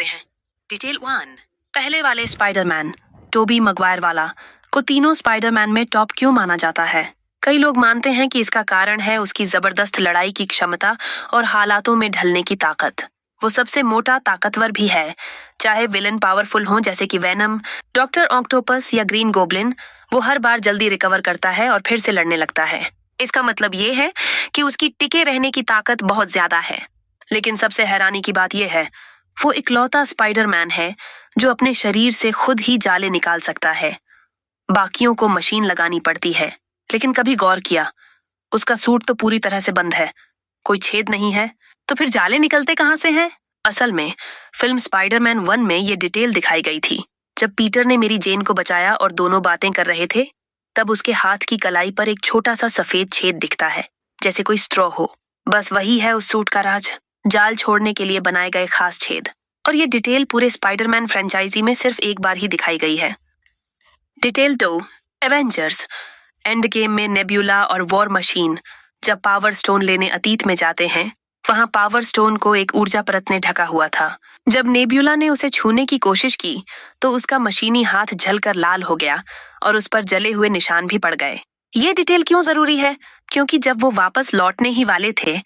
सकते हैं। डिटेल 1। पहले वाले स्पाइडरमैन, टोबी मैguire वाला, को तीनों स्पाइडरमैन में टॉप क्यों माना जाता है? कई लोग मानते हैं कि इसका कारण है उसकी जबरदस्त लड़ाई की क्षमता और हालातों में ढलने की ताकत। वो सबसे मोटा, ताकतवर भी है। चाहे विलन पावरफुल हो जैसे कि वेनम, डॉक्टर ऑक्टोपस या ग्रीन गोब्लिन, वो हर बार जल्दी रिकवर करता है और फिर से लड़ने लगता है। इसका मतलब ये है कि उसकी टिके रहने की ताकत बहुत ज्यादा है। लेकिन सबसे हैरानी की बात यह है, वो इकलौता स्पाइडरमैन है जो अपने शरीर से खुद ही जाले निकाल सकता है। बाकियों को मशीन लगानी पड़ती है। लेकिन कभी गौर किया, उसका सूट तो पूरी तरह से बंद है, कोई छेद नहीं है, तो फिर जाले निकलते कहां से हैं? असल में फिल्म स्पाइडरमैन 1 में ये डिटेल दिखाई गई थी। जब पीटर ने मेरी जेन को बचाया और दोनों बातें कर रहे थे, तब उसके हाथ की कलाई पर एक छोटा सा सफेद छेद दिखता है, जैसे कोई स्ट्रॉ हो। बस वही है उस सूट का राज, जाल छोड़ने के लिए बनाए गए खास छेद। और ये डिटेल पूरे स्पाइडरमैन फ्रेंचाइजी में सिर्फ एक बार ही दिखाई गई है। डिटेल 2। एवेंजर्स एंड गेम में नेब्यूला और वॉर मशीन जब पावर स्टोन लेने अतीत में जाते हैं, वहां पावर स्टोन को एक ऊर्जा परत ने ढका हुआ था। जब नेब्यूला ने उसे छूने की कोशिश की, तो उसका मशीनी हाथ जलकर लाल हो गया और उस पर जले हुए निशान भी पड़ गए। ये डिटेल क्यों जरूरी है? क्योंकि जब वो वापस लौटने ही वाले थे,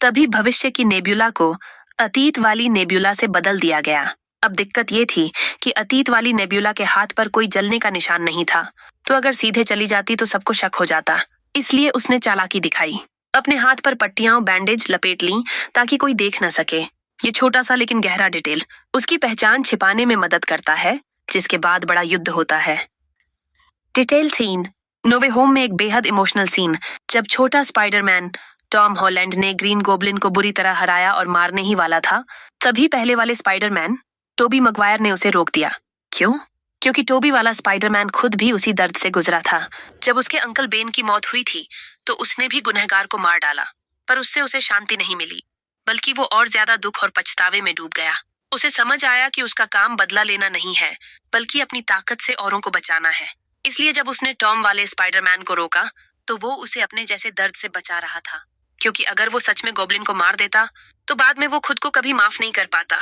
तभी भविष्य की नेब्यूला को अतीत वाली नेब्यूला से बदल दिया गया। अब दिक्कत ये थी कि अतीत वाली नेब्यूला के हाथ पर कोई जलने का निशान नहीं था, तो अगर सीधे चली जाती तो सबको शक हो जाता। इसलिए उसने चालाकी दिखाई, अपने हाथ पर पट्टियां और बैंडेज लपेट ली ताकि कोई देख न सके। ये छोटा सा लेकिन गहरा डिटेल उसकी पहचान छिपाने में मदद करता है, जिसके बाद बड़ा युद्ध होता है। डिटेल 3। नो वे होम में एक बेहद इमोशनल सीन, जब छोटा स्पाइडरमैन टॉम हॉलैंड ने ग्रीन गोब्लिन को बुरी तरह हराया और मारने ही वाला था, तभी पहले वाले स्पाइडरमैन टोबी मैguire ने उसे रोक दिया। क्यों? क्योंकि टोबी वाला स्पाइडरमैन खुद भी उसी दर्द से गुजरा था। जब उसके अंकल बेन की मौत हुई थी, तो उसने भी गुनहगार को मार डाला, पर उससे उसे शांति नहीं मिली, बल्कि वो और ज्यादा दुख और पछतावे में डूब गया। उसे समझ आया कि उसका काम बदला लेना नहीं है, बल्कि अपनी ताकत से औरों को बचाना है। इसलिए जब उसने टॉम वाले स्पाइडरमैन को रोका, तो वो उसे अपने जैसे दर्द से बचा रहा था। क्योंकि अगर वो सच में गोब्लिन को मार देता, तो बाद में वो खुद को कभी माफ नहीं कर पाता।